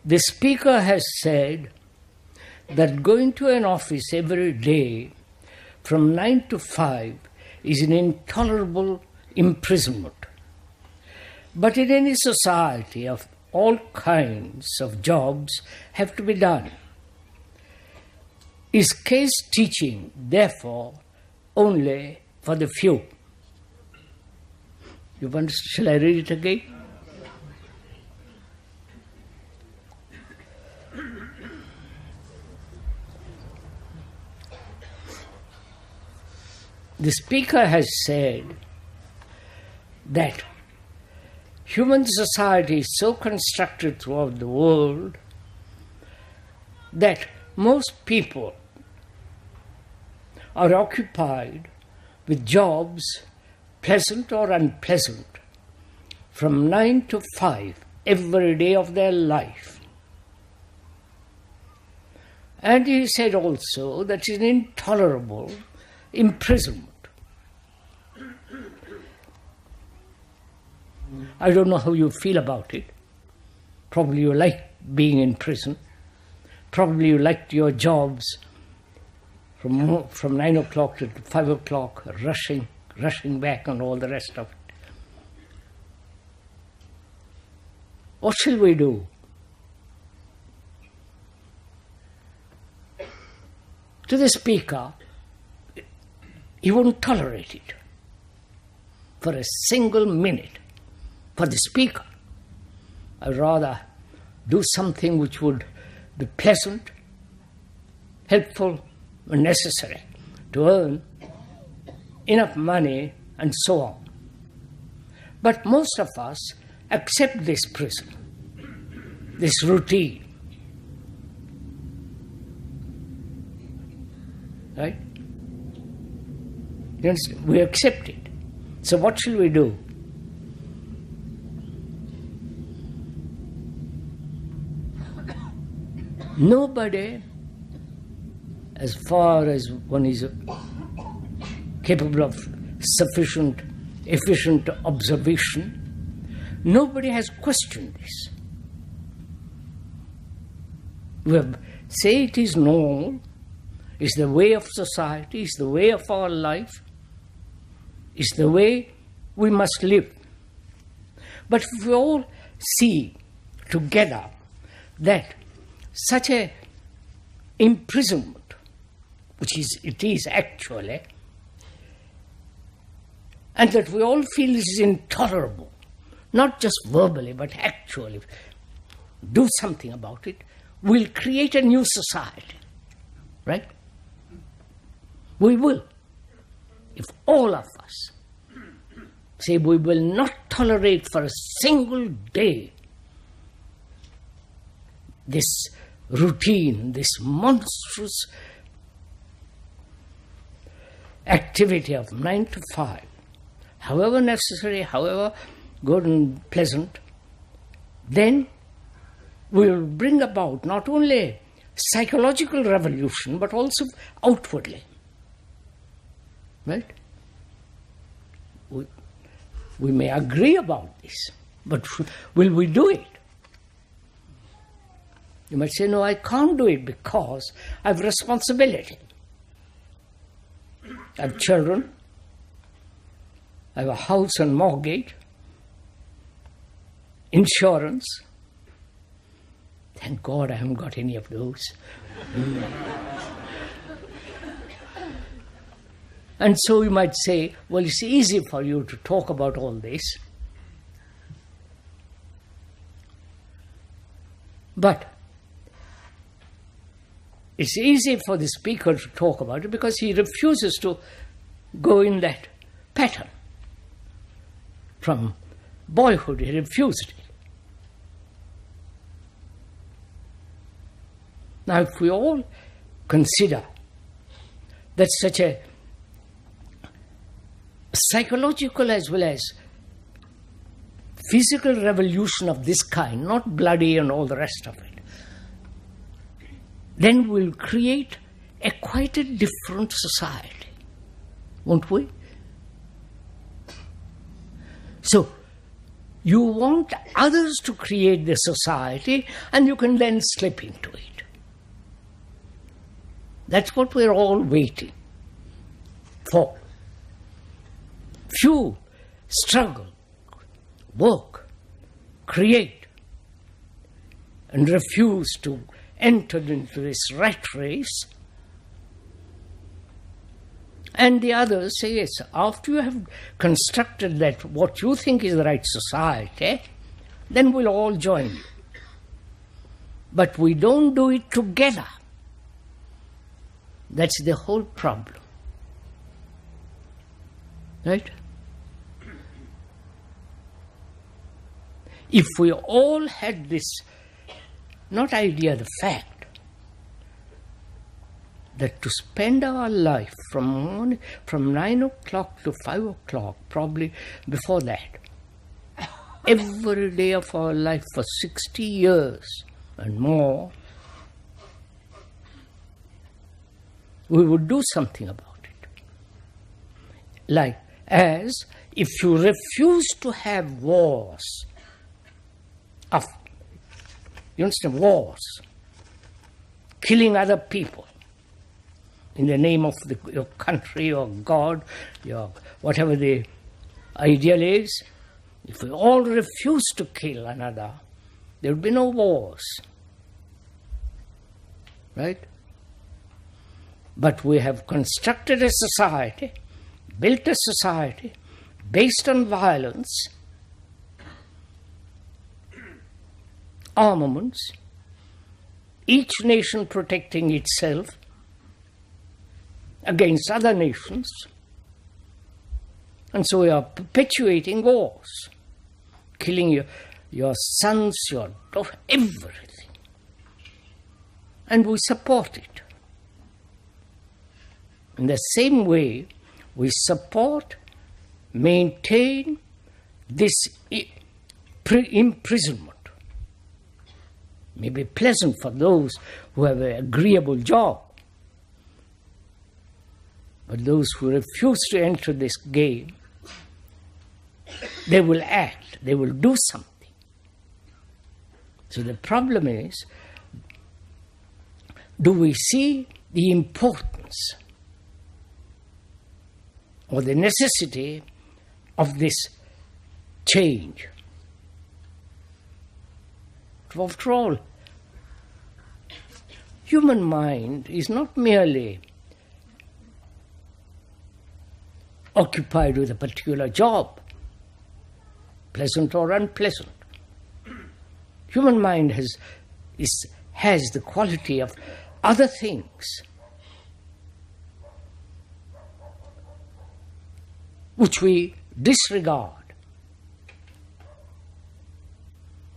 The speaker has said that going to an office every day from 9 to 5 is an intolerable imprisonment. But in any society, of all kinds of jobs have to be done. Is case teaching, therefore, only for the few? You want? Shall I read it again? The speaker has said that human society is so constructed throughout the world that most people are occupied with jobs, pleasant or unpleasant, from 9 to 5 every day of their life. And he said also that it's an intolerable imprisonment. I don't know how you feel about it. Probably you like being in prison. Probably you liked your jobs from 9 o'clock to 5 o'clock, rushing back and all the rest of it. What shall we do? To the speaker, he won't tolerate it for a single minute. For the speaker, I'd rather do something which would be pleasant, helpful, and necessary to earn enough money and so on. But most of us accept this prison, this routine. Right? You understand? We accept it. So what shall we do? Nobody, as far as one is capable of sufficient, efficient observation, nobody has questioned this. We say it is normal, it's the way of society, it's the way of our life, it's the way we must live. But if we all see together that such a imprisonment, which it is actually, and that we all feel this is intolerable, not just verbally but actually, do something about it, we'll create a new society, right? We will. If all of us say we will not tolerate for a single day this routine, this monstrous activity of 9 to 5, however necessary, however good and pleasant, then we will bring about not only psychological revolution but also outwardly. Right? We may agree about this, but will we do it? You might say, no, I can't do it because I have responsibility. I have children, I have a house and mortgage, insurance. Thank God I haven't got any of those. And so you might say, well, it's easy for you to talk about all this. But it's easy for the speaker to talk about it because he refuses to go in that pattern. From boyhood, he refused it. Now, if we all consider that such a psychological as well as physical revolution of this kind, not bloody and all the rest of it, then we'll create a quite a different society, won't we? So, You want others to create the society, and you can then slip into it. That's what we're all waiting for. Few struggle, work, create, and refuse to enter into this rat race. And the others say, yes, after you have constructed that what you think is the right society, then we'll all join you. But we don't do it together. That's the whole problem. Right? If we all had this, not idea, the fact, that to spend our life from 9 o'clock to 5 o'clock, probably before that, every day of our life for 60 years and more, we would do something about it. Like, as if you refuse to have wars, you understand, wars, killing other people, in the name of your country or God, your whatever the ideal is, if we all refuse to kill another, there will be no wars. Right? But we have constructed a society, built a society based on violence, armaments, each nation protecting itself against other nations, and so we are perpetuating wars, killing your sons, your daughters, everything, and we support it. In the same way, we support, maintain this imprisonment. May be pleasant for those who have an agreeable job, but those who refuse to enter this game, they will act, they will do something. So the problem is, do we see the importance or the necessity of this change? After all, human mind is not merely occupied with a particular job, pleasant or unpleasant. Human mind has the quality of other things which we disregard.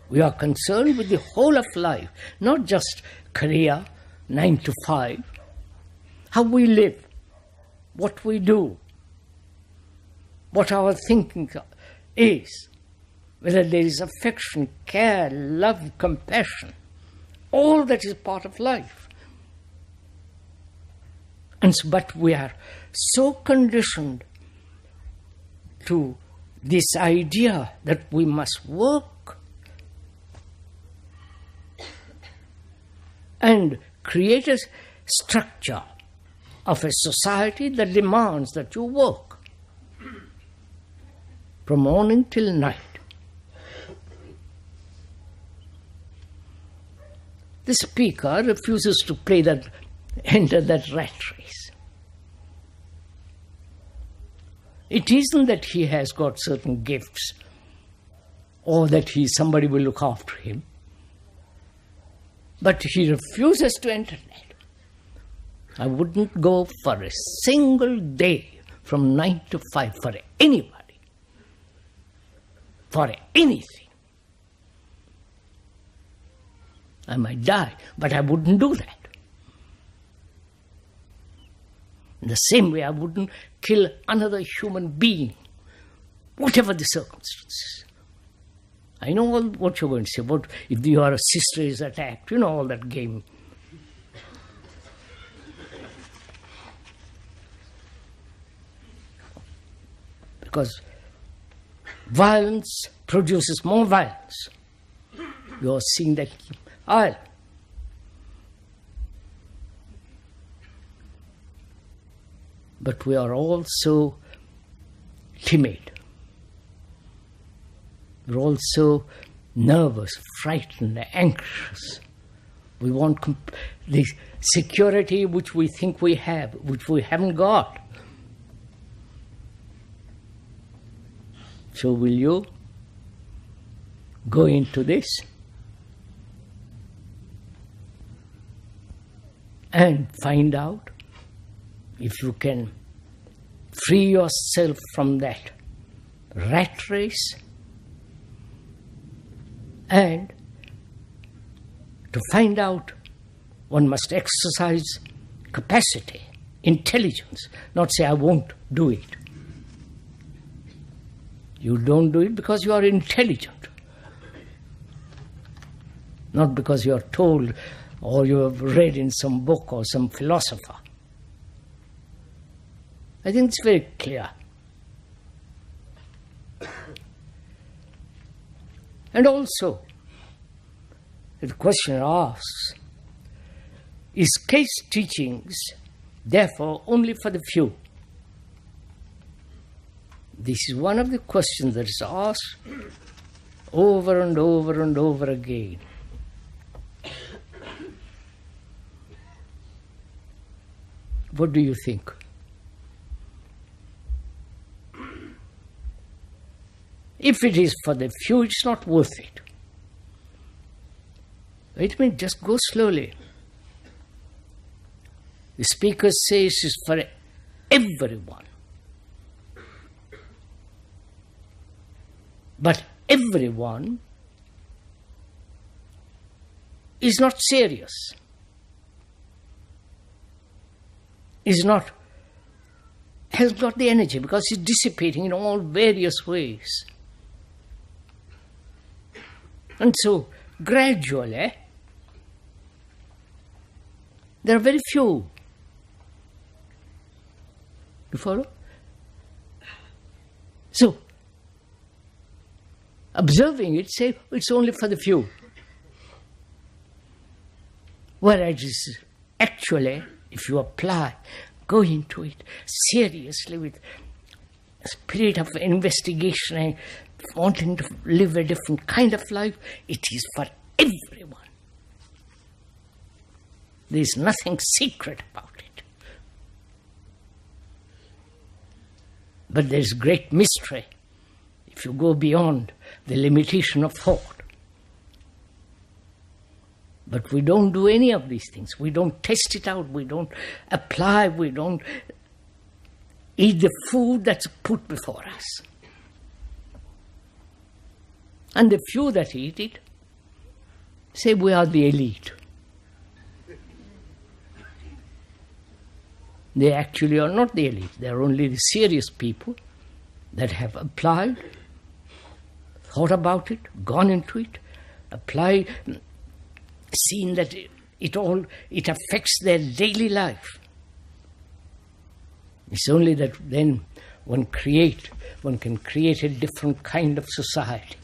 We are concerned with the whole of life, not just career, 9 to 5, how we live, what we do, what our thinking is, whether there is affection, care, love, compassion, all that is part of life. But we are so conditioned to this idea that we must work and create a structure of a society that demands that you work from morning till night. The speaker refuses to enter that rat race. It isn't that he has got certain gifts or that somebody will look after him, but he refuses to enter that. I wouldn't go for a single day from 9 to 5 for anybody, for anything. I might die, but I wouldn't do that. In the same way, I wouldn't kill another human being, whatever the circumstances. I know what you're going to say about if your sister is attacked, you know, all that game. Because violence produces more violence. You are seeing that aisle. But we are also timid. We're also nervous, frightened, anxious. We want the security which we think we have, which we haven't got. So will you go into this and find out if you can free yourself from that rat race and to find out one must exercise capacity, intelligence, not say I won't do it. You don't do it because you are intelligent, not because you are told or you have read in some book or some philosopher. I think it's very clear. And also, the question asks, is case teachings therefore only for the few? This is one of the questions that is asked over and over and over again. What do you think? If it is for the few, it's not worth it. Wait a minute, just go slowly. The speaker says it's for everyone. But everyone is not serious, has got the energy because it's dissipating in all various ways. And so, gradually, there are very few. You follow? So, observing it, say, it's only for the few. Whereas actually, if you apply, go into it seriously with a spirit of investigation and wanting to live a different kind of life, it is for everyone. There is nothing secret about it. But there is great mystery if you go beyond the limitation of thought. But we don't do any of these things. We don't test it out. We don't apply. We don't eat the food that's put before us. And the few that eat it say we are the elite. They actually are not the elite. They are only the serious people that have applied, thought about it, gone into it, applied, seen that it affects their daily life. It's only that then one can create a different kind of society.